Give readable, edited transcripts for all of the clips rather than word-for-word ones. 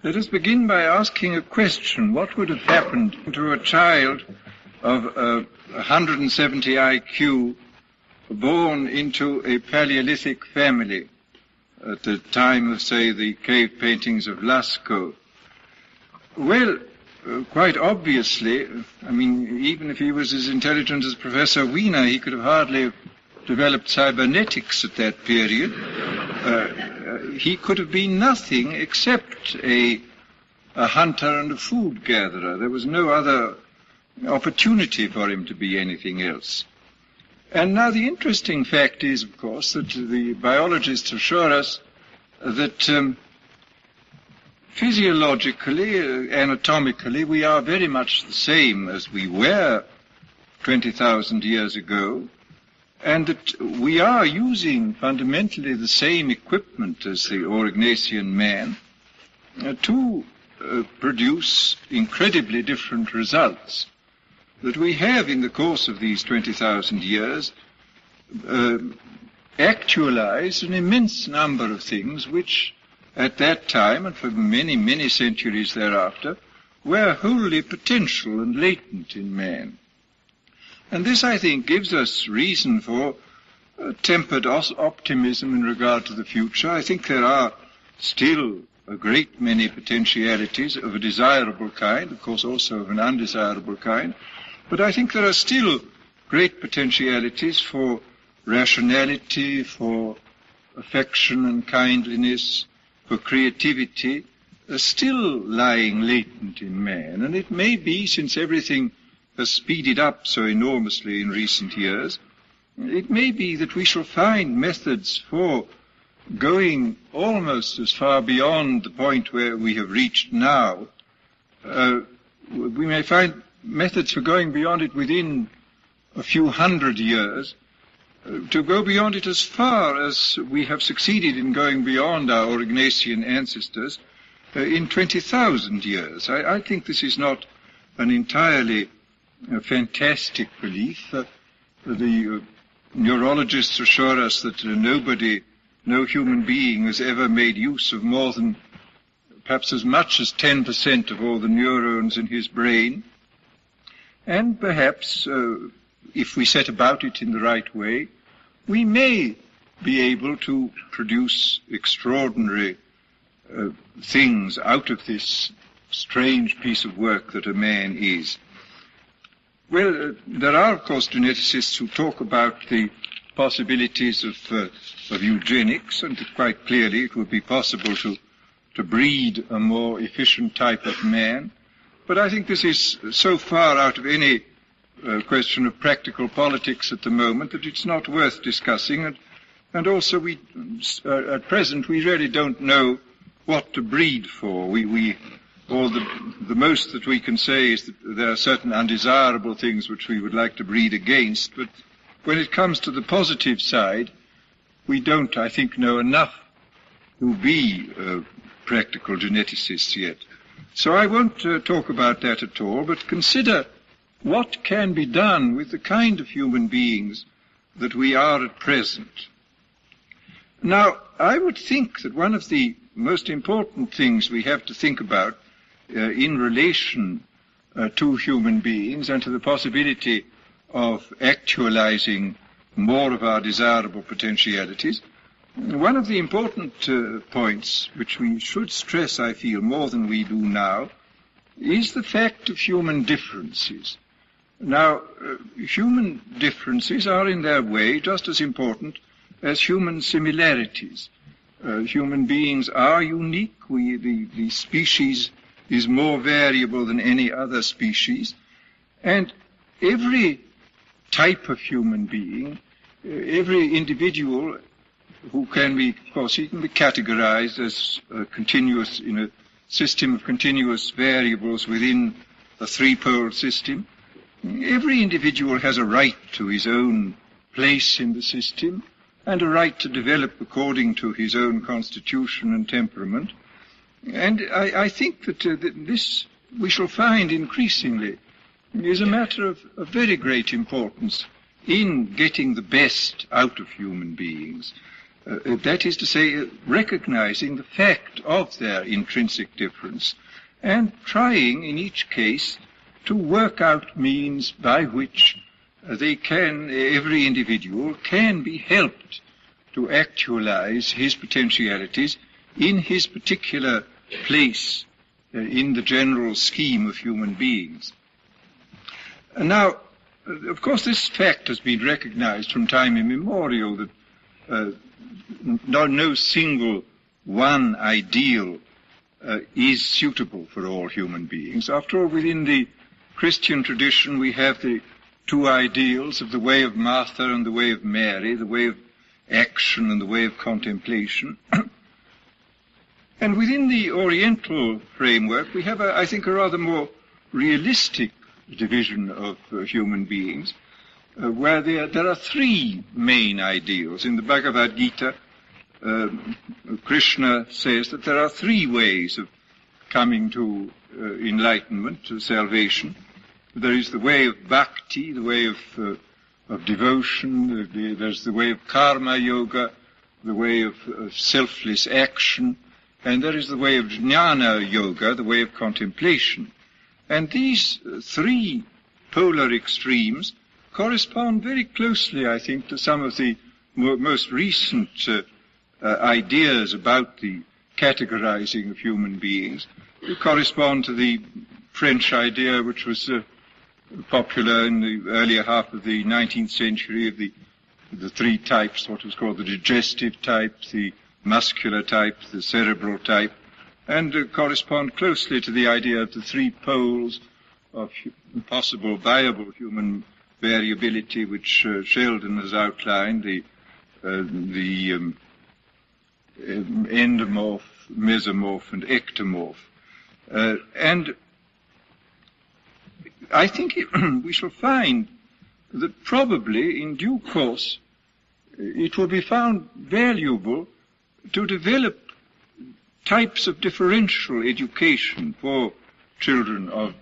Let us begin by asking a question. What would have happened to a child of 170 IQ born into a Paleolithic family at the time of, say, the cave paintings of Lascaux? Well, quite obviously, even if he was as intelligent as Professor Wiener, he could have hardly developed cybernetics at that period. He could have been nothing except a hunter and a food gatherer. There was no other opportunity for him to be anything else. And now the interesting fact is, of course, that the biologists assure us that physiologically, anatomically, we are very much the same as we were 20,000 years ago, and that we are using fundamentally the same equipment as the Aurignacian man to produce incredibly different results. That we have, in the course of these 20,000 years, actualized an immense number of things which, at that time, and for many, many centuries thereafter, were wholly potential and latent in man. And this, I think, gives us reason for tempered optimism in regard to the future. I think there are still a great many potentialities of a desirable kind, of course also of an undesirable kind, but I think there are still great potentialities for rationality, for affection and kindliness, for creativity, still lying latent in man. And it may be, since everything has speeded up so enormously in recent years, it may be that we shall find methods for going almost as far beyond the point where we have reached now. We may find methods for going beyond it within a few hundred years, to go beyond it as far as we have succeeded in going beyond our Aurignacian ancestors in 20,000 years. I think this is not an entirely fantastic belief. The neurologists assure us that no human being has ever made use of more than perhaps as much as 10% of all the neurons in his brain. And perhaps, if we set about it in the right way, we may be able to produce extraordinary things out of this strange piece of work that a man is. Well, there are, of course, geneticists who talk about the possibilities of eugenics, and quite clearly it would be possible to breed a more efficient type of man. But I think this is so far out of any question of practical politics at the moment that it's not worth discussing. And also, at present, we really don't know what to breed for. The most that we can say is that there are certain undesirable things which we would like to breed against, but when it comes to the positive side, we don't, I think, know enough to be practical geneticists yet. So I won't talk about that at all, but consider what can be done with the kind of human beings that we are at present. Now, I would think that one of the most important things we have to think about in relation to human beings and to the possibility of actualizing more of our desirable potentialities, one of the important points which we should stress, I feel, more than we do now, is the fact of human differences. Now, human differences are in their way just as important as human similarities. Human beings are unique. The species is more variable than any other species. And every type of human being, every individual who can be, of course, he can be categorized as continuous in a system of continuous variables within a three-pole system. Every individual has a right to his own place in the system and a right to develop according to his own constitution and temperament. And I think that this we shall find increasingly is a matter of very great importance in getting the best out of human beings. That is to say, recognizing the fact of their intrinsic difference and trying in each case to work out means by which every individual can be helped to actualize his potentialities in his particular place in the general scheme of human beings. And now, of course, this fact has been recognized from time immemorial that no single one ideal is suitable for all human beings. After all, within the Christian tradition, we have the two ideals of the way of Martha and the way of Mary, the way of action and the way of contemplation. And within the Oriental framework, we have, I think, a rather more realistic division of human beings, where there are three main ideals. In the Bhagavad Gita, Krishna says that there are three ways of coming to enlightenment, to salvation. There is the way of bhakti, the way of devotion. There's the way of karma yoga, the way of selfless action. And there is the way of jnana yoga, the way of contemplation. And these three polar extremes correspond very closely, I think, to some of the most recent ideas about the categorizing of human beings. They correspond to the French idea, which was popular in the earlier half of the 19th century, of the three types, what was called the digestive type, the muscular type, the cerebral type, and correspond closely to the idea of the three poles of possible viable human variability, which Sheldon has outlined, the endomorph, mesomorph, and ectomorph. And I think we shall find that probably in due course it will be found valuable to develop types of differential education for children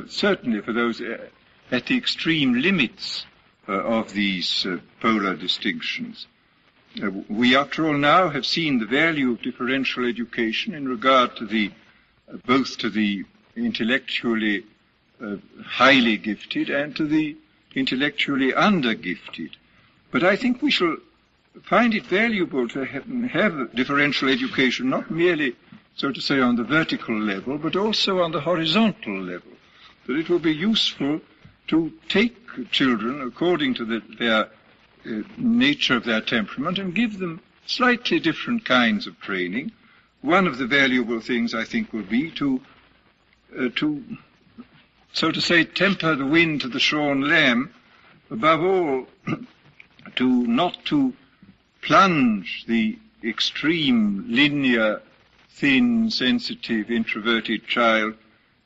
certainly for those at the extreme limits of these polar distinctions. We, after all, now have seen the value of differential education in regard to both to the intellectually highly gifted and to the intellectually under-gifted. But I think we shall find it valuable to have differential education not merely, so to say, on the vertical level, but also on the horizontal level. That it will be useful to take children according to their nature of their temperament and give them slightly different kinds of training. One of the valuable things, I think, will be to so to say, temper the wind to the shorn lamb, above all, not to plunge the extreme, linear, thin, sensitive, introverted child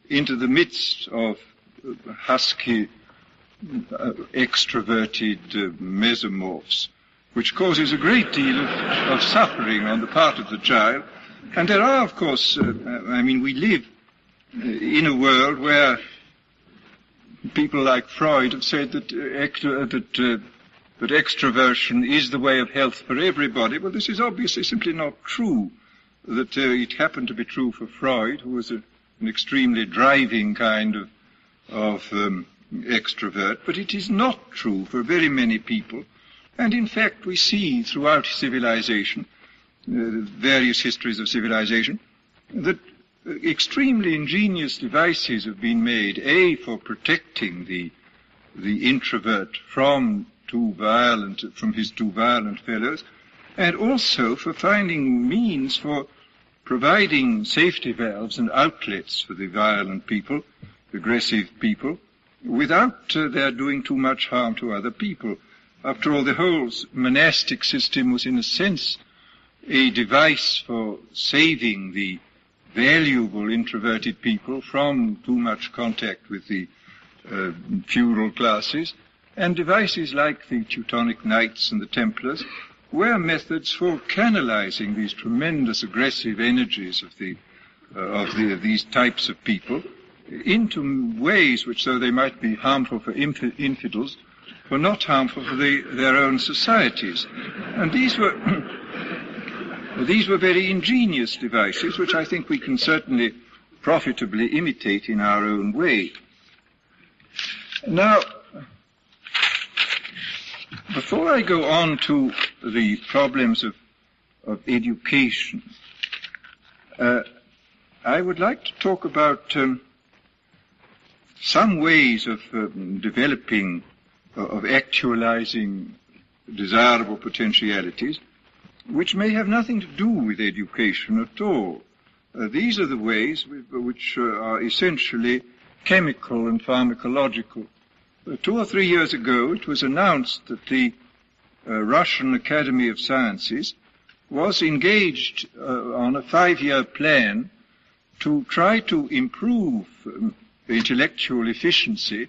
into the midst of husky, extroverted mesomorphs, which causes a great deal of suffering on the part of the child. And there are, of course, we live in a world where people like Freud have said that extroversion is the way of health for everybody. Well, this is obviously simply not true. That it happened to be true for Freud, who was an extremely driving kind of extrovert, but it is not true for very many people. And in fact, we see throughout civilization, various histories of civilization, that extremely ingenious devices have been made, for protecting the introvert from his too violent fellows, and also for finding means for providing safety valves and outlets for the violent people, aggressive people, without their doing too much harm to other people. After all, the whole monastic system was, in a sense, a device for saving the valuable introverted people from too much contact with the feudal classes, and devices like the Teutonic Knights and the Templars were methods for canalizing these tremendous aggressive energies of these types of people into ways which, though they might be harmful for infidels, were not harmful for their own societies. And these were very ingenious devices, which I think we can certainly profitably imitate in our own way. Now, before I go on to the problems of education, I would like to talk about some ways of developing, of actualizing desirable potentialities, which may have nothing to do with education at all. These are the ways which are essentially chemical and pharmacological. 2 or 3 years ago, it was announced that the Russian Academy of Sciences was engaged on a 5-year plan to try to improve intellectual efficiency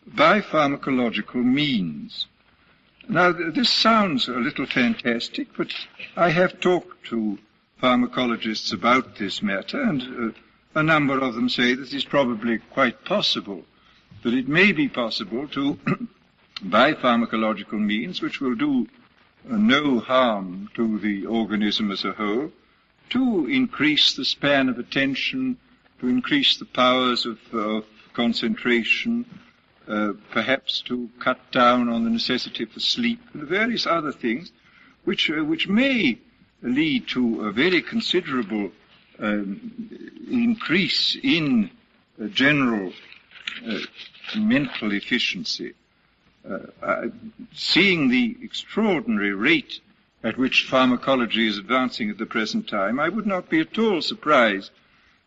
by pharmacological means. Now, this sounds a little fantastic, but I have talked to pharmacologists about this matter, and a number of them say that it's probably quite possible, that it may be possible to, by pharmacological means, which will do no harm to the organism as a whole, to increase the span of attention, to increase the powers of concentration, perhaps to cut down on the necessity for sleep, and various other things, which may lead to a very considerable increase in general mental efficiency. Seeing the extraordinary rate at which pharmacology is advancing at the present time, I would not be at all surprised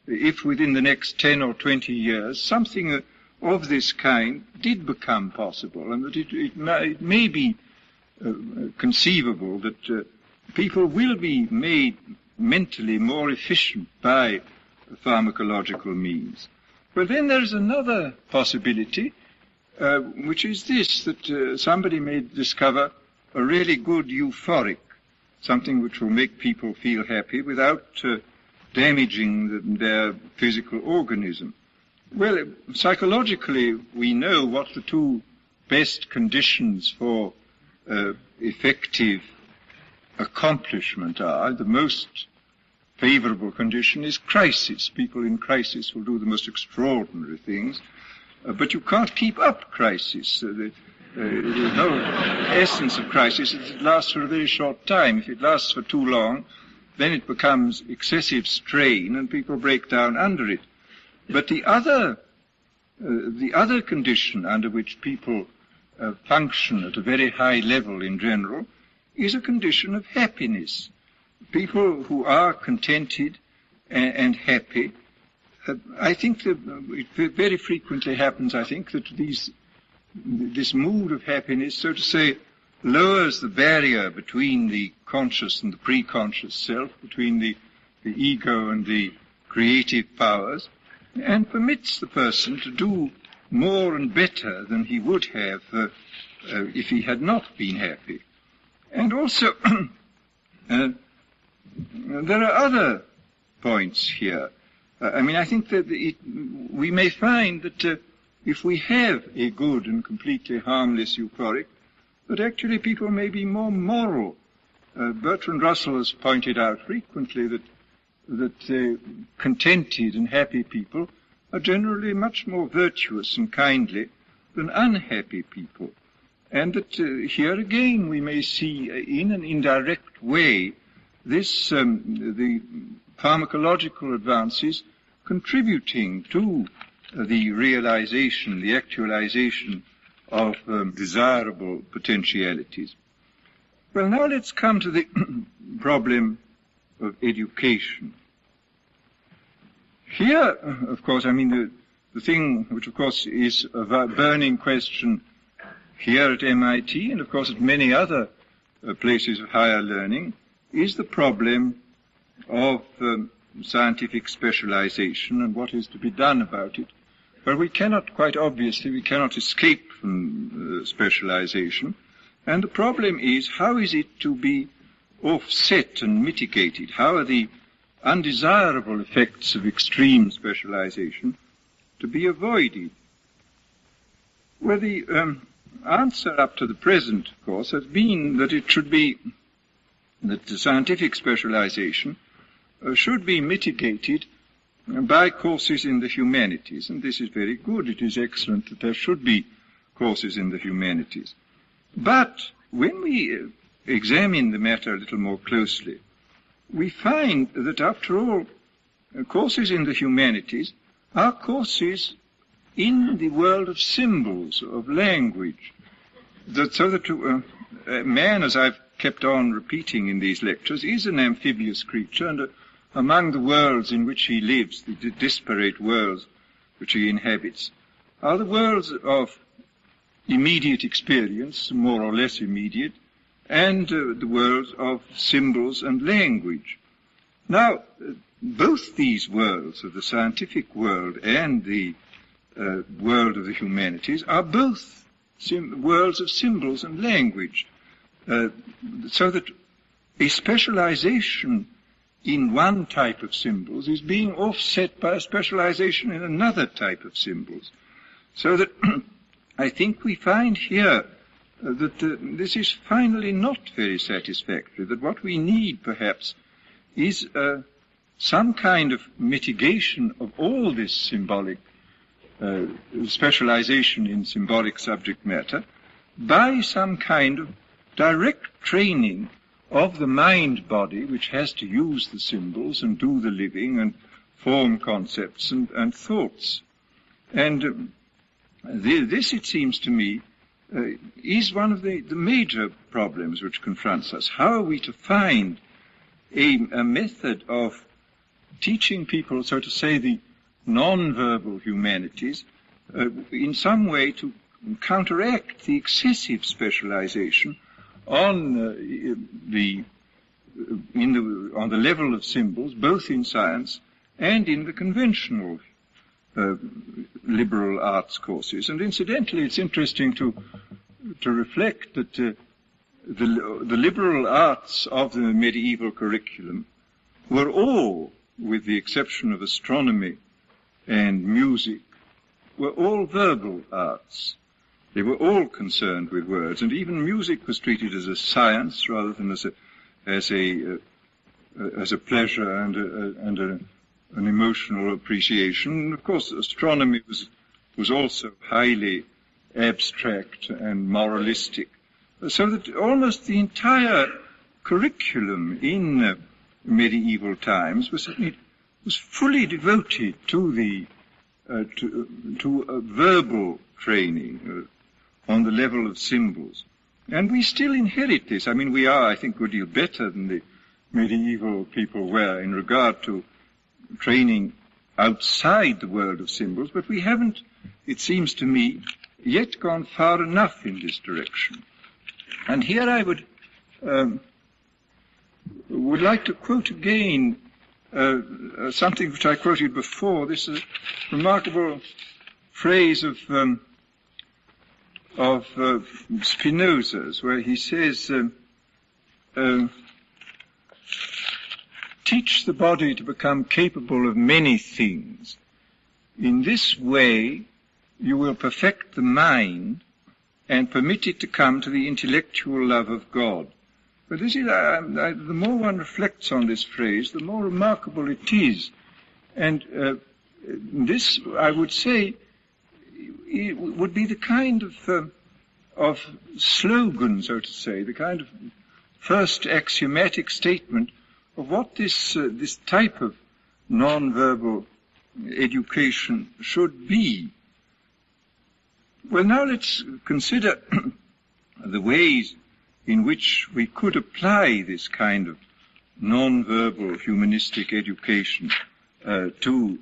if within the next 10 or 20 years something of this kind did become possible, and that it may be conceivable that people will be made mentally more efficient by pharmacological means. But then there is another possibility, which is this, that somebody may discover a really good euphoric, something which will make people feel happy without damaging their physical organism. Well, psychologically, we know what the two best conditions for effective accomplishment are. The most favorable condition is crisis. People in crisis will do the most extraordinary things, but you can't keep up crisis. The whole essence of crisis is it lasts for a very short time. If it lasts for too long, then it becomes excessive strain and people break down under it. But the other condition under which people function at a very high level in general is a condition of happiness. People who are contented and happy, I think that it very frequently happens, I think, that this mood of happiness, so to say, lowers the barrier between the conscious and the pre-conscious self, between the ego and the creative powers, and permits the person to do more and better than he would have if he had not been happy. And also, there are other points here. I think that we may find that if we have a good and completely harmless euphoric, that actually people may be more moral. Bertrand Russell has pointed out frequently that contented and happy people are generally much more virtuous and kindly than unhappy people. And that here again we may see in an indirect way this, the pharmacological advances contributing to the realization, the actualization of desirable potentialities. Well, now let's come to the problem of education. Here, of course, the thing which, of course, is a burning question here at MIT and, of course, at many other places of higher learning is the problem of scientific specialization and what is to be done about it. But we cannot, quite obviously, we cannot escape from specialization. And the problem is, how is it to be offset and mitigated? How are the undesirable effects of extreme specialization to be avoided? Well, answer up to the present, of course, has been that it should be that the scientific specialization should be mitigated by courses in the humanities, and this is very good. It is excellent that there should be courses in the humanities. But when we examine the matter a little more closely, we find that, after all, courses in the humanities are courses in the world of symbols, of language, so that man, as I've kept on repeating in these lectures, is an amphibious creature, and among the worlds in which he lives, the disparate worlds which he inhabits, are the worlds of immediate experience, more or less immediate, and the worlds of symbols and language. Now, both these worlds, of the scientific world and the world of the humanities, are both worlds of symbols and language, so that a specialization in one type of symbols is being offset by a specialization in another type of symbols. So that I think we find here that this is finally not very satisfactory, that what we need perhaps is some kind of mitigation of all this symbolic specialization in symbolic subject matter by some kind of direct training of the mind-body, which has to use the symbols and do the living and form concepts and thoughts. And this, it seems to me, is one of the major problems which confronts us. How are we to find a method of teaching people, so to say, the non-verbal humanities, in some way to counteract the excessive specialization on the level of symbols, both in science and in the conventional liberal arts courses. And incidentally, it's interesting to reflect that the liberal arts of the medieval curriculum were all, with the exception of astronomy and music, were all verbal arts. They were all concerned with words, and even music was treated as a science rather than as a pleasure and an emotional appreciation. And of course, astronomy was also highly abstract and moralistic, so that almost the entire curriculum in medieval times was fully devoted to the verbal training on the level of symbols. And we still inherit this. I mean, we are, I think, a good deal better than the medieval people were in regard to training outside the world of symbols, but we haven't, it seems to me, yet gone far enough in this direction. And here I would like to quote again something which I quoted before. This is a remarkable phrase of Spinoza's, where he says, teach the body to become capable of many things. In this way, you will perfect the mind and permit it to come to the intellectual love of God. But this is, the more one reflects on this phrase, the more remarkable it is. And this, I would say, it would be the kind of slogan, so to say, the kind of first axiomatic statement of what this type of non-verbal education should be. Well, now let's consider the ways in which we could apply this kind of non-verbal humanistic education to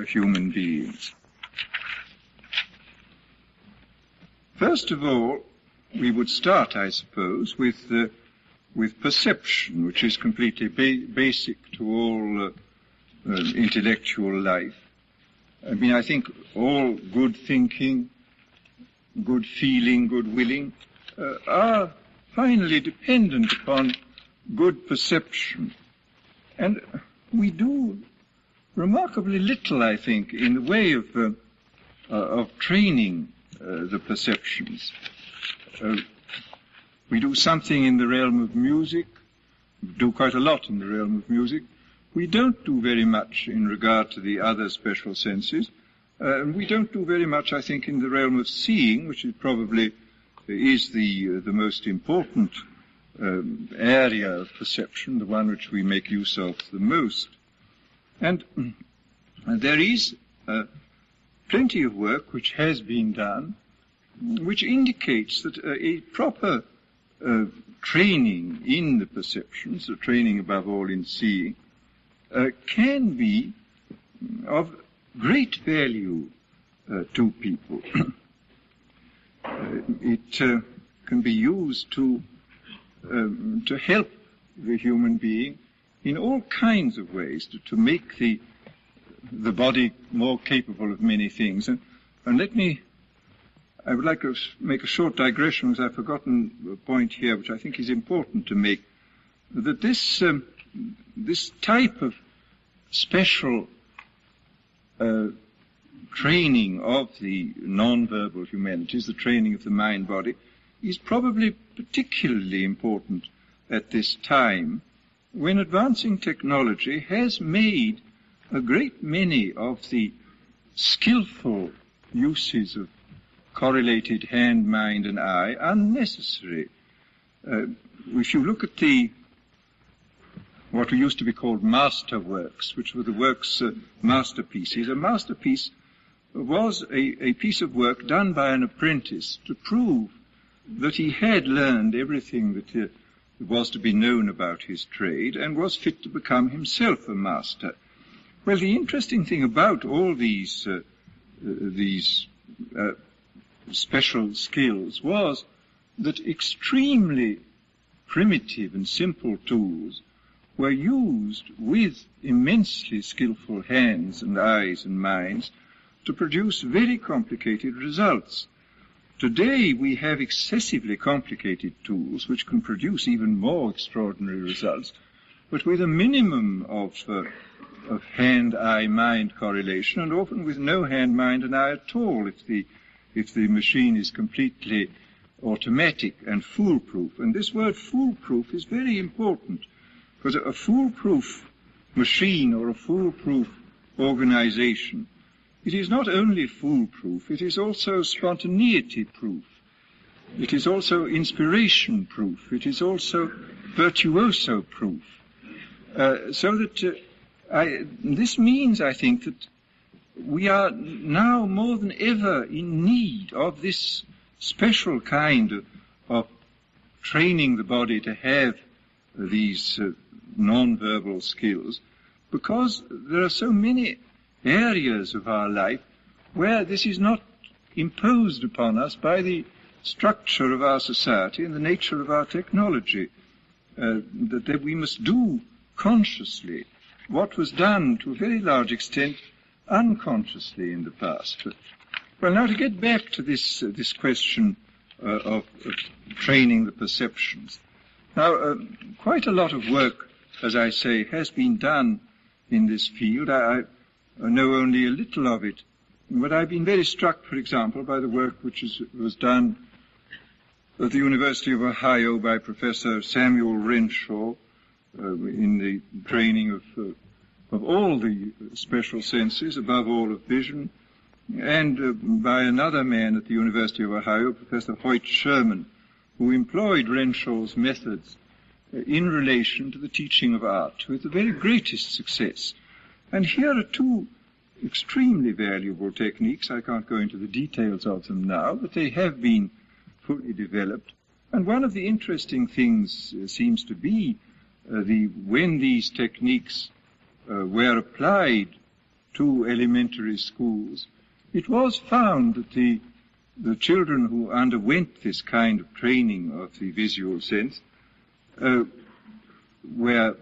human beings. First of all, we would start, I suppose, with perception, which is completely basic to all intellectual life. I mean, I think all good thinking, good feeling, good willing are finally dependent upon good perception. And we do remarkably little, I think, in the way of training the perceptions. We do something in the realm of music, we do quite a lot in the realm of music. We don't do very much in regard to the other special senses. We don't do very much, I think, in the realm of seeing, which is probably is the most important area of perception, the one which we make use of the most. And there is plenty of work which has been done, which indicates that a proper training in the perceptions, a training above all in seeing, can be of great value to people. It can be used to help the human being in all kinds of ways, to make the body more capable of many things. And I would like to make a short digression, because I've forgotten a point here which I think is important to make, that this type of special training of the non-verbal humanities, the training of the mind-body, is probably particularly important at this time, when advancing technology has made a great many of the skillful uses of correlated hand, mind, and eye unnecessary. If you look at what we used to be called masterworks, which were the works, masterpieces, a masterpiece was a piece of work done by an apprentice to prove that he had learned everything that was to be known about his trade and was fit to become himself a master. Well, the interesting thing about all these special skills was that extremely primitive and simple tools were used with immensely skillful hands and eyes and minds to produce very complicated results. Today we have excessively complicated tools which can produce even more extraordinary results, but with a minimum of hand-eye-mind correlation, and often with no hand, mind, and eye at all if the machine is completely automatic and foolproof. And this word foolproof is very important, because a foolproof machine or a foolproof organization, it is not only foolproof, it is also spontaneity-proof. It is also inspiration-proof. It is also virtuoso-proof. So that this means, I think, that we are now more than ever in need of this special kind of training the body to have these non-verbal skills, because there are so many areas of our life where this is not imposed upon us by the structure of our society and the nature of our technology, that we must do consciously what was done to a very large extent unconsciously in the past. Well, now to get back to this question of training the perceptions. Now, quite a lot of work, as I say, has been done in this field. I know only a little of it, but I've been very struck, for example, by the work which was done at the University of Ohio by Professor Samuel Renshaw in the training of all the special senses, above all of vision, and by another man at the University of Ohio, Professor Hoyt Sherman, who employed Renshaw's methods in relation to the teaching of art with the very greatest success. And here are two extremely valuable techniques. I can't go into the details of them now, but they have been fully developed. And one of the interesting things seems to be when these techniques were applied to elementary schools, it was found that the children who underwent this kind of training of the visual sense were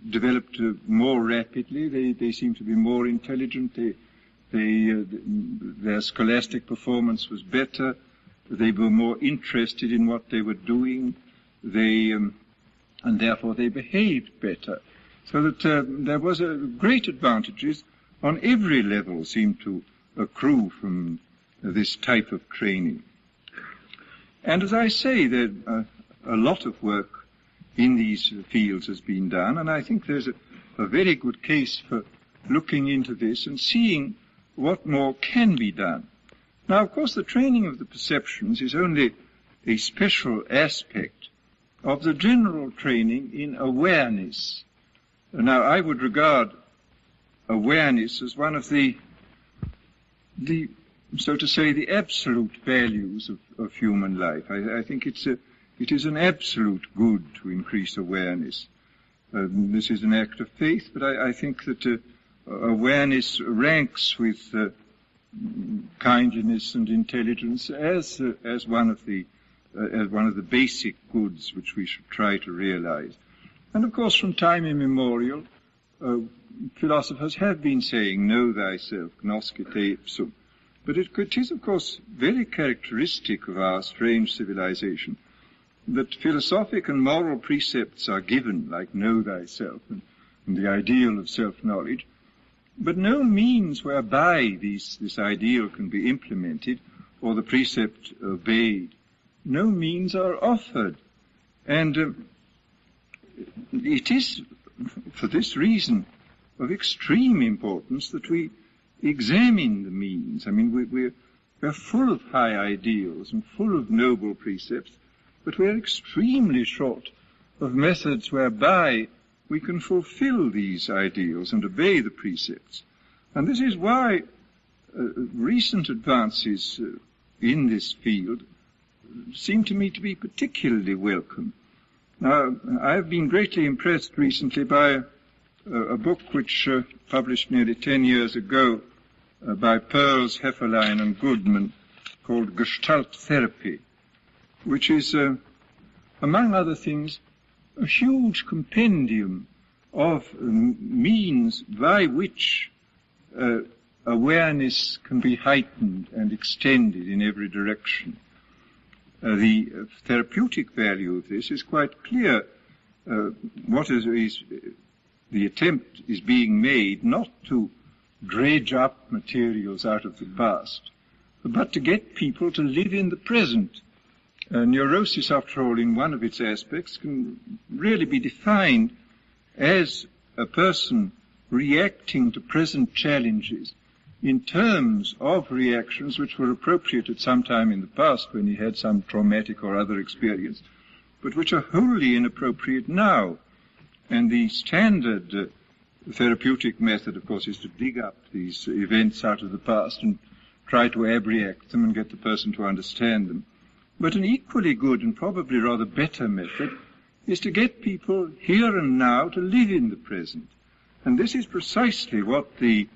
developed more rapidly. They seemed to be more intelligent. Their scholastic performance was better. They were more interested in what they were doing. And therefore they behaved better. So that there was great advantages on every level seemed to accrue from this type of training. And as I say, there a lot of work in these fields has been done, and I think there's a very good case for looking into this and seeing what more can be done. Now, of course, the training of the perceptions is only a special aspect of the general training in awareness. Now, I would regard awareness as one of the so to say, the absolute values of human life. I think it is an absolute good to increase awareness. This is an act of faith, but I think that awareness ranks with kindliness and intelligence as one of the basic goods which we should try to realize. And of course, from time immemorial, philosophers have been saying, "Know thyself, gnosce te ipsum." But it is, of course, very characteristic of our strange civilization that philosophic and moral precepts are given, like "know thyself" and the ideal of self-knowledge, but no means whereby this ideal can be implemented or the precept obeyed. No means are offered. And it is, for this reason, of extreme importance that we examine the means. I mean, we're full of high ideals and full of noble precepts, but we're extremely short of methods whereby we can fulfill these ideals and obey the precepts. And this is why recent advances in this field seem to me to be particularly welcome. Now, I have been greatly impressed recently by a book which published nearly 10 years ago by Pearls, Hefferlein and Goodman, called Gestalt Therapy, which is, among other things, a huge compendium of means by which awareness can be heightened and extended in every direction. The therapeutic value of this is quite clear. The attempt is being made not to dredge up materials out of the past, but to get people to live in the present. Neurosis, after all, in one of its aspects, can really be defined as a person reacting to present challenges in terms of reactions which were appropriate at some time in the past when he had some traumatic or other experience, but which are wholly inappropriate now. And the standard therapeutic method, of course, is to dig up these events out of the past and try to abreact them and get the person to understand them. But an equally good and probably rather better method is to get people here and now to live in the present. And this is precisely what the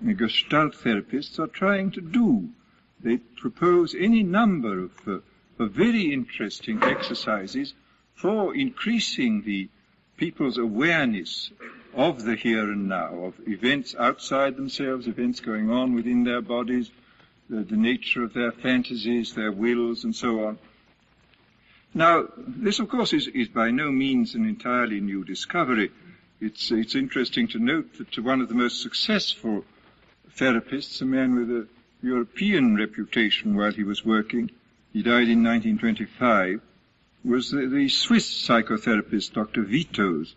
Gestalt therapists are trying to do. They propose any number of very interesting exercises for increasing the people's awareness of the here and now, of events outside themselves, events going on within their bodies, the nature of their fantasies, their wills, and so on. Now, this, of course, is by no means an entirely new discovery. It's interesting to note that one of the most successful therapists, a man with a European reputation while he was working, he died in 1925, was the Swiss psychotherapist Dr. Vitos,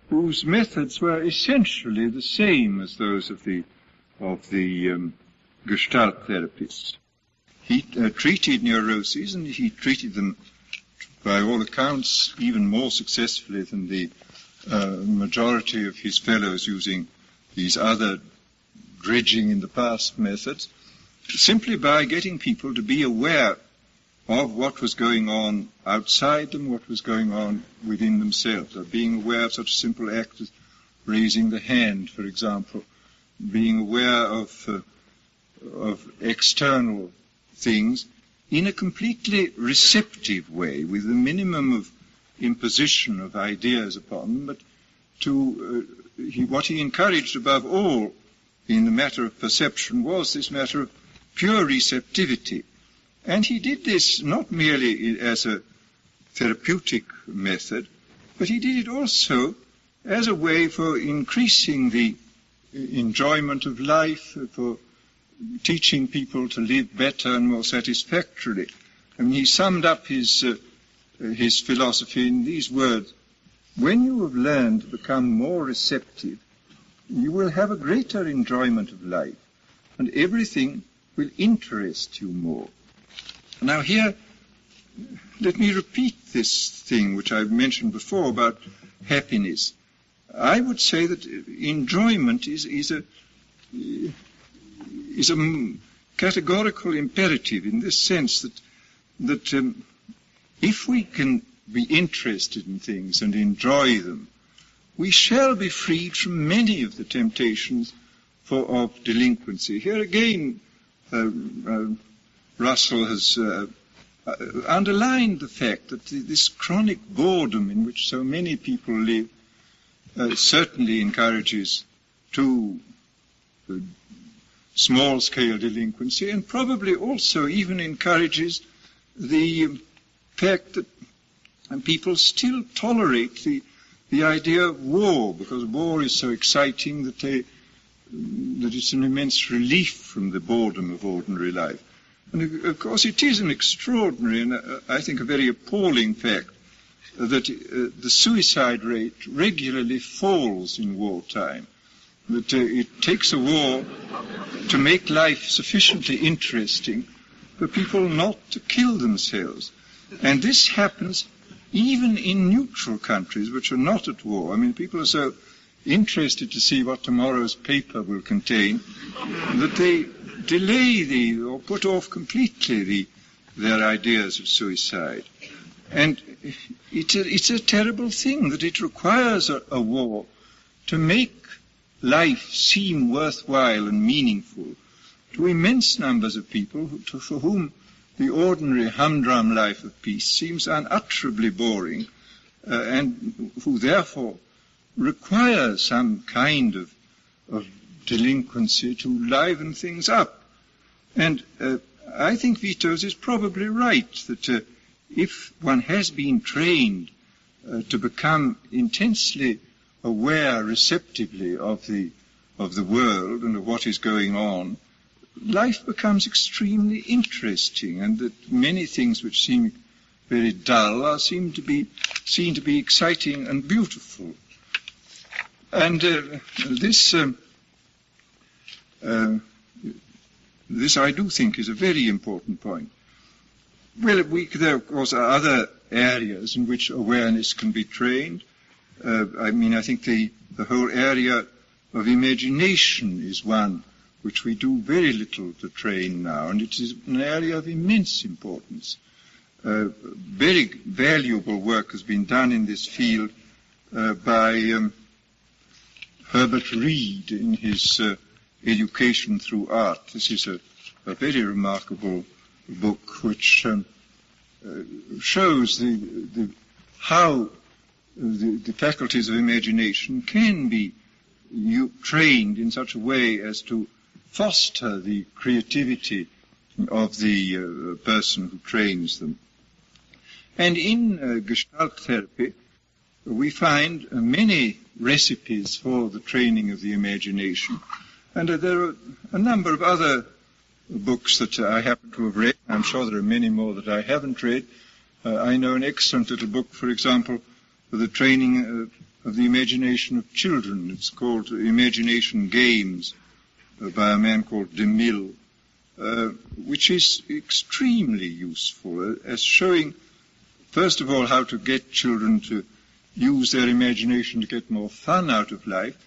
whose methods were essentially the same as those of the Gestalt therapists. He treated neuroses, and he treated them, by all accounts, even more successfully than the majority of his fellows using these other dredging in the past methods, simply by getting people to be aware of what was going on outside them, what was going on within themselves, of being aware of such a simple act as raising the hand, for example, being aware of external things in a completely receptive way, with a minimum of imposition of ideas upon them, but what he encouraged above all in the matter of perception was this matter of pure receptivity. And he did this not merely as a therapeutic method, but he did it also as a way for increasing the enjoyment of life, for teaching people to live better and more satisfactorily. I mean, he summed up his philosophy in these words: when you have learned to become more receptive, you will have a greater enjoyment of life, and everything will interest you more. Now here, let me repeat this thing which I've mentioned before about happiness. I would say that enjoyment is a categorical imperative, in this sense that if we can be interested in things and enjoy them, we shall be freed from many of the temptations of delinquency. Here again, Russell has underlined the fact that this chronic boredom in which so many people live certainly encourages too small-scale delinquency, and probably also even encourages the fact that people still tolerate the idea of war, because war is so exciting that it's an immense relief from the boredom of ordinary life. And of course it is an extraordinary and I think a very appalling fact that the suicide rate regularly falls in wartime, that it takes a war to make life sufficiently interesting for people not to kill themselves. And this happens even in neutral countries which are not at war. I mean, people are so interested to see what tomorrow's paper will contain that they delay or put off completely their ideas of suicide. And it's a terrible thing that it requires a war to make life seem worthwhile and meaningful to immense numbers of people for whom the ordinary humdrum life of peace seems unutterably boring, and who therefore require some kind of delinquency to liven things up. And I think Vitos is probably right that if one has been trained to become intensely aware receptively of the world and of what is going on, life becomes extremely interesting, and that many things which seem very dull are seen to be exciting and beautiful. And this I do think is a very important point. Well, there of course are other areas in which awareness can be trained. I think the whole area of imagination is one which we do very little to train now, and it is an area of immense importance. Very valuable work has been done in this field by Herbert Reed in his Education Through Art. This is a very remarkable book which shows how the faculties of imagination can be trained in such a way as to foster the creativity of the person who trains them. And in Gestalt therapy, we find many recipes for the training of the imagination. And there are a number of other books that I happen to have read. I'm sure there are many more that I haven't read. I know an excellent little book, for example, for the training of the imagination of children. It's called Imagination Games by a man called DeMille, which is extremely useful as showing, first of all, how to get children to use their imagination to get more fun out of life,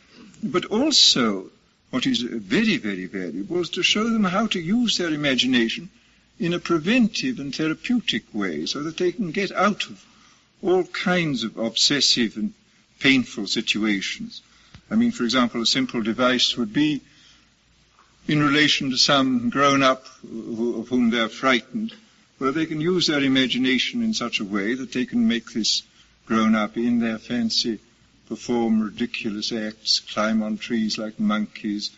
but also, what is very, very valuable, is to show them how to use their imagination in a preventive and therapeutic way, so that they can get out of all kinds of obsessive and painful situations. I mean, for example, a simple device would be, in relation to some grown-up of whom they're frightened, where they can use their imagination in such a way that they can make this grown-up in their fancy perform ridiculous acts, climb on trees like monkeys.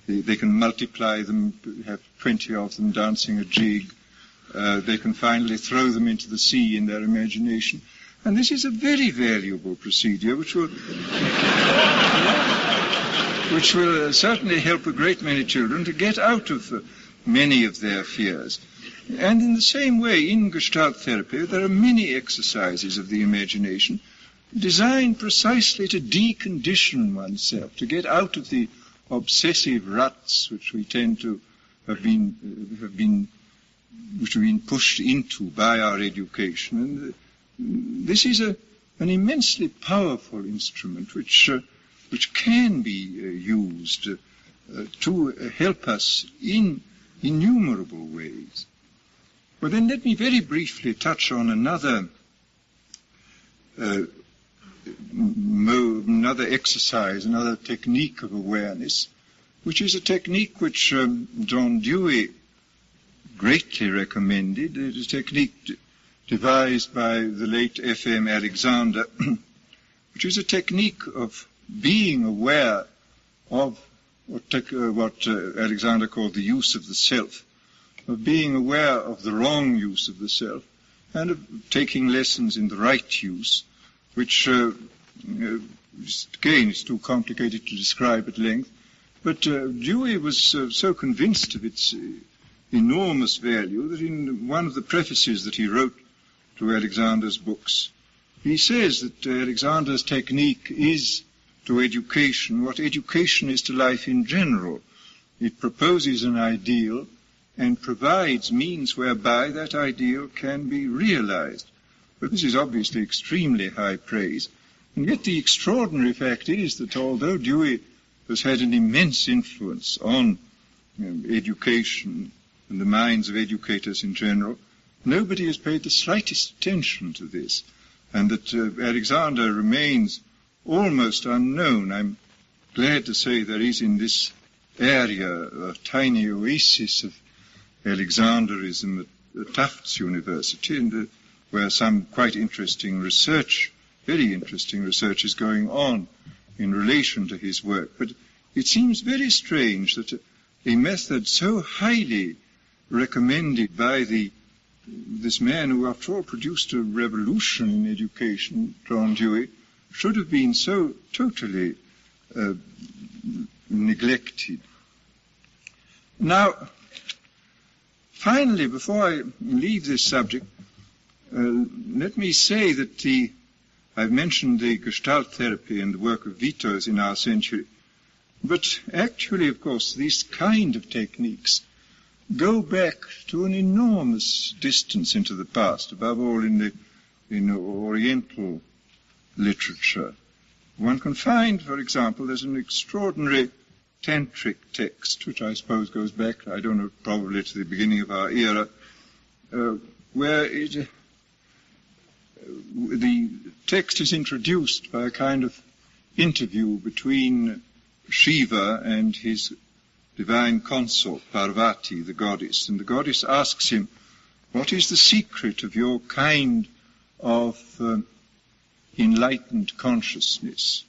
They can multiply them, have 20 of them dancing a jig. They can finally throw them into the sea in their imagination. And this is a very valuable procedure which will certainly help a great many children to get out of many of their fears. And in the same way, in Gestalt therapy, there are many exercises of the imagination designed precisely to decondition oneself, to get out of the obsessive ruts which we tend to have been pushed into by our education. And this is an immensely powerful instrument which can be used to help us in innumerable ways. Well, then let me very briefly touch on another exercise, another technique of awareness, which is a technique which John Dewey greatly recommended. It is a technique devised by the late F.M. Alexander, which is a technique of being aware of what Alexander called the use of the self, of being aware of the wrong use of the self, and of taking lessons in the right use, which, again, is too complicated to describe at length. But Dewey was so convinced of its enormous value that in one of the prefaces that he wrote to Alexander's books, he says that Alexander's technique is to education what education is to life in general. It proposes an ideal and provides means whereby that ideal can be realized. But this is obviously extremely high praise. And yet the extraordinary fact is that although Dewey has had an immense influence on education and the minds of educators in general, nobody has paid the slightest attention to this, and that Alexander remains almost unknown. I'm glad to say there is in this area a tiny oasis of Alexanderism at Tufts University, and where some quite interesting research, very interesting research, is going on in relation to his work. But it seems very strange that a method so highly recommended by this man who, after all, produced a revolution in education, John Dewey, should have been so totally neglected. Now, finally, before I leave this subject, let me say that I've mentioned the Gestalt therapy and the work of Vitos in our century, but actually, of course, these kind of techniques go back to an enormous distance into the past, above all in Oriental literature. One can find, for example, there's an extraordinary tantric text, which I suppose goes back, I don't know, probably to the beginning of our era, where the text is introduced by a kind of interview between Shiva and his divine consort, Parvati, the goddess. And the goddess asks him, what is the secret of your kind of enlightened consciousness?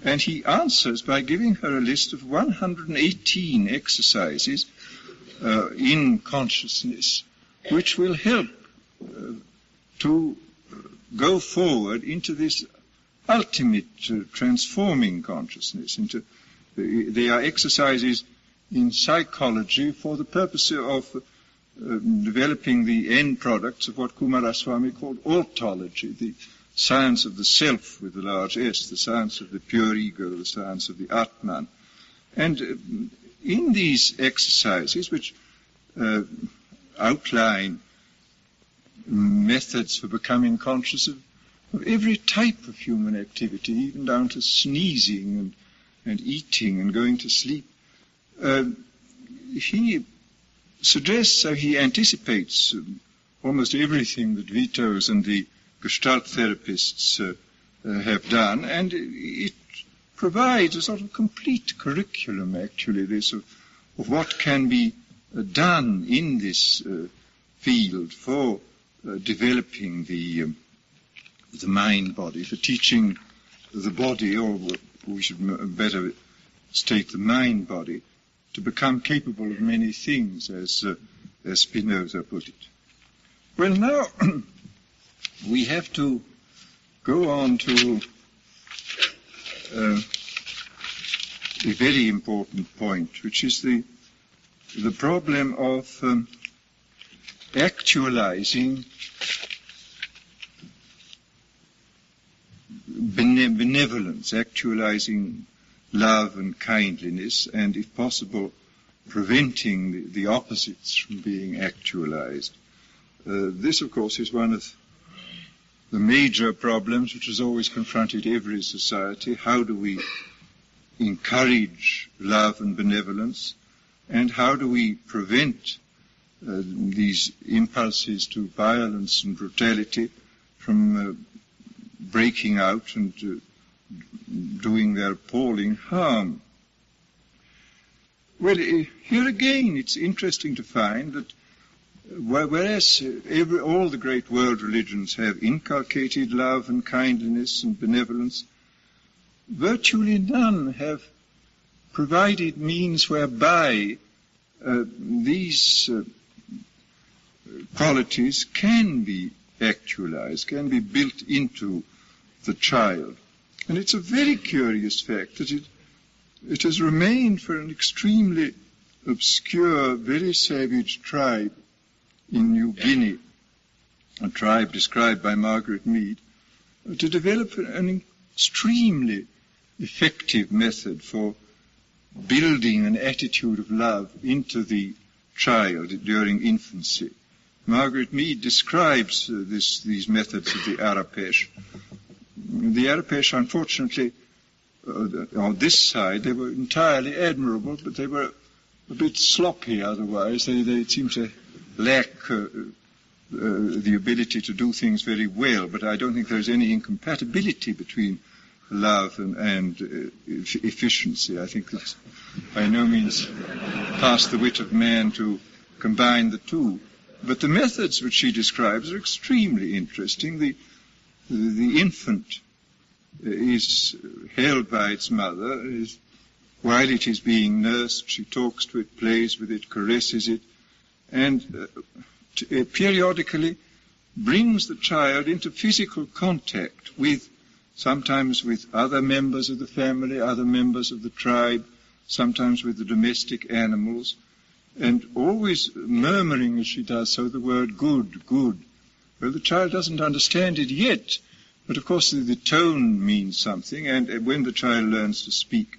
And he answers by giving her a list of 118 exercises in consciousness, which will help to go forward into this ultimate transforming consciousness. They are exercises in psychology for the purpose of developing the end products of what Kumaraswamy called autology, the science of the self with a large S, the science of the pure ego, the science of the Atman. And in these exercises, which outline methods for becoming conscious of every type of human activity, even down to sneezing and eating and going to sleep, he suggests, so he anticipates almost everything that Vitos and the Gestalt therapists have done, and it provides a sort of complete curriculum, actually, this of what can be done in this field for developing the mind-body, for teaching the body, or we should better state the mind-body, to become capable of many things, as Spinoza put it. Well, now we have to go on to a very important point, which is the problem of actualizing benevolence, actualizing love and kindliness, and if possible, preventing the opposites from being actualized. This, of course, is one of the major problems which has always confronted every society. How do we encourage love and benevolence, and how do we prevent these impulses to violence and brutality from breaking out and doing their appalling harm? Well, here again, it's interesting to find that whereas all the great world religions have inculcated love and kindliness and benevolence, virtually none have provided means whereby these qualities can be actualized, can be built into the child. And it's a very curious fact that it has remained for an extremely obscure, very savage tribe in New Guinea, a tribe described by Margaret Mead, to develop an extremely effective method for building an attitude of love into the child during infancy. Margaret Mead describes these methods of the Arapesh. The Arapesh, unfortunately, on this side, they were entirely admirable, but they were a bit sloppy otherwise. They seem to lack the ability to do things very well, but I don't think there's any incompatibility between love and efficiency. I think it's by no means past the wit of man to combine the two. But the methods which she describes are extremely interesting. The infant is held by its mother. While it is being nursed, she talks to it, plays with it, caresses it, and periodically brings the child into physical contact sometimes with other members of the family, other members of the tribe, sometimes with the domestic animals, and always murmuring as she does so the word good, good. Well, the child doesn't understand it yet, but of course the tone means something, and when the child learns to speak,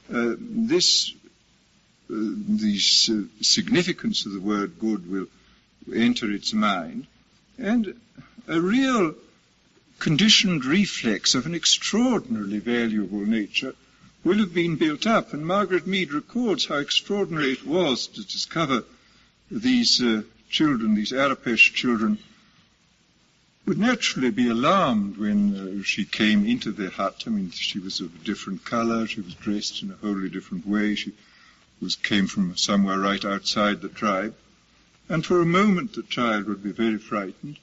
the significance of the word good will enter its mind, and a real conditioned reflex of an extraordinarily valuable nature will have been built up. And Margaret Mead records how extraordinary it was to discover these children, these Arapesh children, would naturally be alarmed when she came into the hut. I mean, she was of a different color, she was dressed in a wholly different way, she came from somewhere right outside the tribe. And for a moment the child would be very frightened,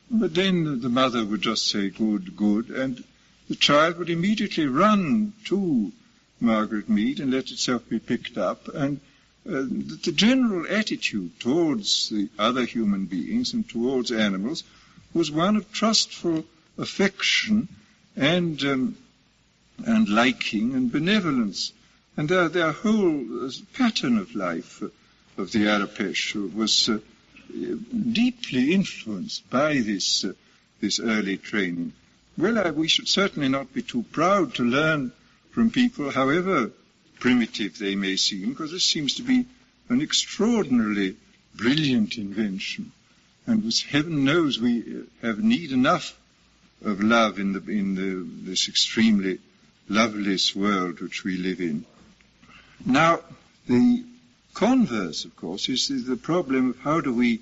but then the mother would just say, good, good, and the child would immediately run to Margaret Mead and let itself be picked up, and the general attitude towards the other human beings and towards animals was one of trustful affection and liking and benevolence. And their whole pattern of life of the Arapesh was deeply influenced by this early training. Well, we should certainly not be too proud to learn from people, however primitive they may seem, because this seems to be an extraordinarily brilliant invention. And heaven knows we have need enough of love in this extremely loveless world which we live in. Now, the converse, of course, is the problem of how do we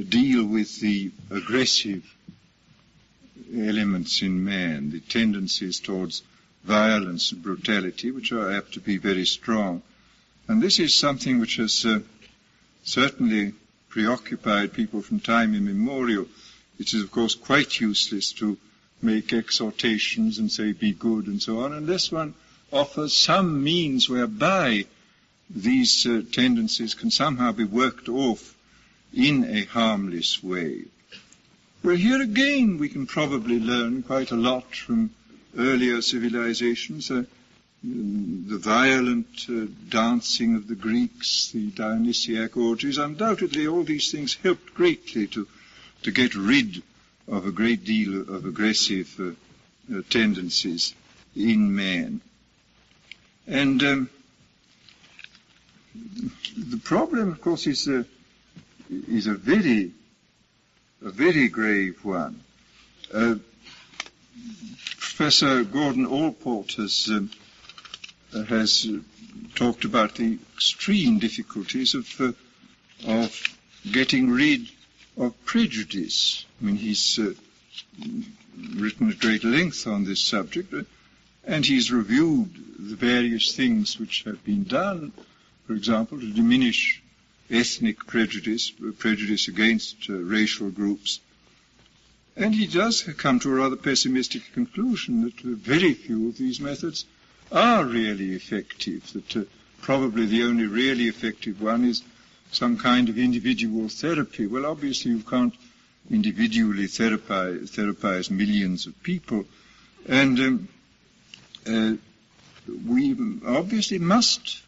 deal with the aggressive elements in man, the tendencies towards violence and brutality, which are apt to be very strong. And this is something which has certainly preoccupied people from time immemorial. It is, of course, quite useless to make exhortations and say, be good and so on, unless one offers some means whereby these tendencies can somehow be worked off in a harmless way. Well, here again we can probably learn quite a lot from earlier civilizations. the violent dancing of the Greeks, the Dionysiac orgies. Undoubtedly, all these things helped greatly to get rid of a great deal of aggressive tendencies in man. And the problem, of course, is a very grave one. Professor Gordon Allport has talked about the extreme difficulties of getting rid of prejudice. I mean, he's written at great length on this subject, and he's reviewed the various things which have been done, for example, to diminish ethnic prejudice against racial groups. And he does come to a rather pessimistic conclusion that very few of these methods are really effective, that probably the only really effective one is some kind of individual therapy. Well, obviously you can't individually therapize millions of people, and we obviously must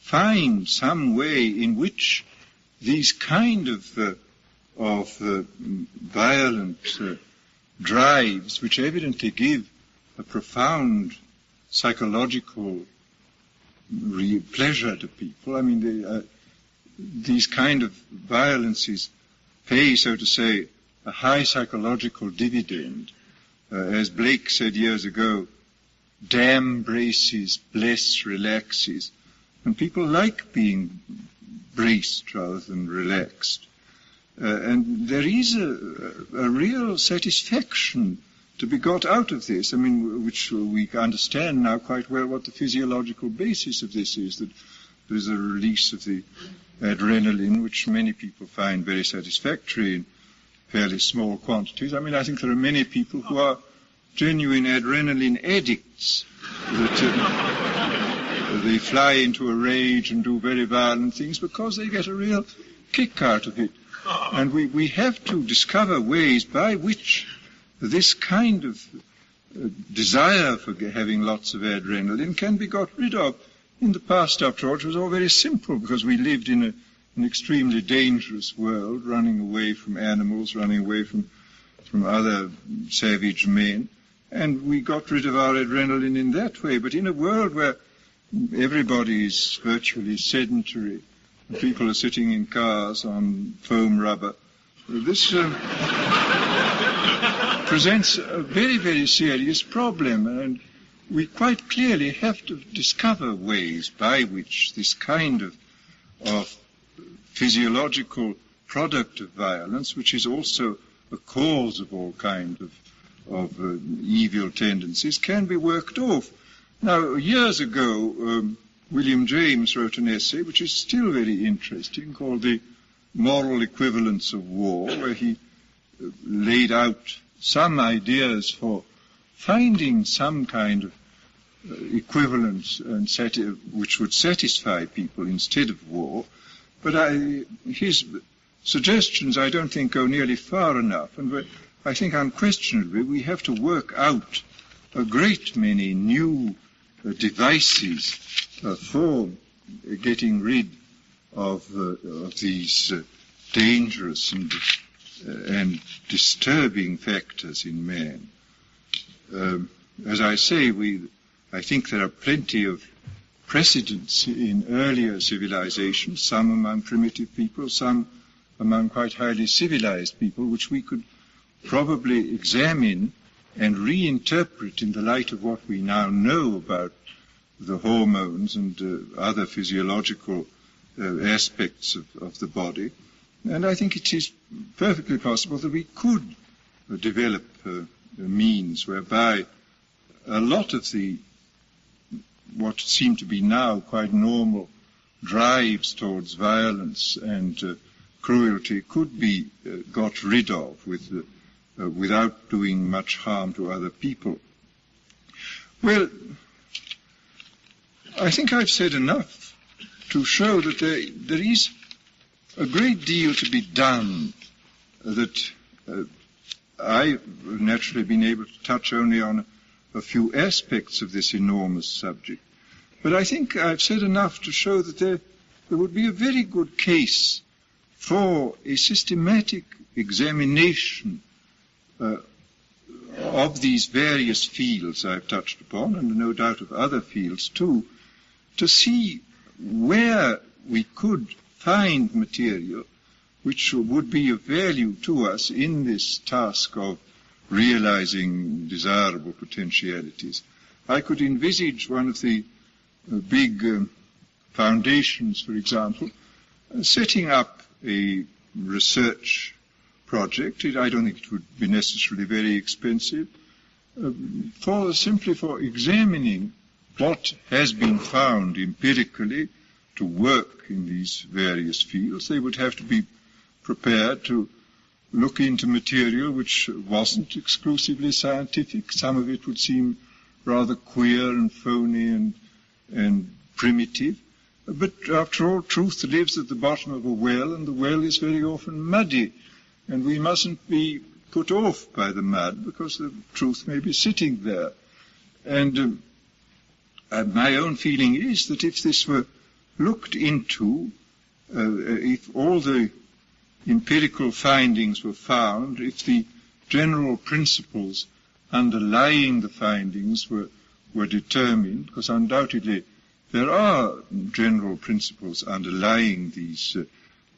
find some way in which these kind of violent drives, which evidently give a profound psychological pleasure to people. I mean, these kind of violences pay, so to say, a high psychological dividend. As Blake said years ago, damn braces, bless relaxes. And people like being braced rather than relaxed. And there is a real satisfaction to be got out of this, I mean, which we understand now quite well what the physiological basis of this is, that there is a release of the adrenaline, which many people find very satisfactory in fairly small quantities. I mean, I think there are many people who are genuine adrenaline addicts, that they fly into a rage and do very violent things because they get a real kick out of it. And we have to discover ways by which this kind of desire for having lots of adrenaline can be got rid of. In the past, after all, it was all very simple because we lived in an extremely dangerous world, running away from animals, running away from other savage men, and we got rid of our adrenaline in that way. But in a world where everybody is virtually sedentary, people are sitting in cars on foam rubber, this presents a very, very serious problem, and we quite clearly have to discover ways by which this kind of physiological product of violence, which is also a cause of all kinds of evil tendencies, can be worked off. Now, years ago, William James wrote an essay which is still very interesting, called The Moral Equivalence of War, where he laid out some ideas for finding some kind of equivalence and which would satisfy people instead of war. But his suggestions, I don't think, go nearly far enough. And I think unquestionably we have to work out a great many new devices for getting rid of these dangerous and disturbing factors in man. As I say, I think there are plenty of precedents in earlier civilizations, some among primitive people, some among quite highly civilized people, which we could probably examine and reinterpret in the light of what we now know about the hormones and other physiological aspects of the body. And I think it is perfectly possible that we could develop means whereby a lot of what seem to be now quite normal drives towards violence and cruelty could be got rid of without doing much harm to other people. Well, I think I've said enough to show that there is a great deal to be done that I've naturally been able to touch only on a few aspects of this enormous subject. But I think I've said enough to show that there would be a very good case for a systematic examination of these various fields I've touched upon, and no doubt of other fields too, to see where we could find material which would be of value to us in this task of realizing desirable potentialities. I could envisage one of the big foundations, for example, setting up a research project. I don't think it would be necessarily very expensive, simply for examining what has been found empirically to work in these various fields. They would have to be prepared to look into material which wasn't exclusively scientific. Some of it would seem rather queer and phony and primitive. But after all, truth lives at the bottom of a well, and the well is very often muddy. And we mustn't be put off by the mud, because the truth may be sitting there. And my own feeling is that if this were looked into, if all the empirical findings were found, if the general principles underlying the findings were determined, because undoubtedly there are general principles underlying these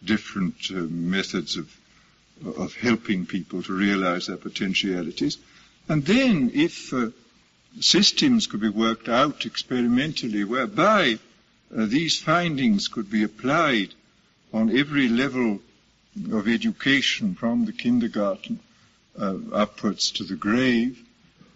different methods of helping people to realize their potentialities. And then if systems could be worked out experimentally whereby these findings could be applied on every level of education, from the kindergarten upwards to the grave,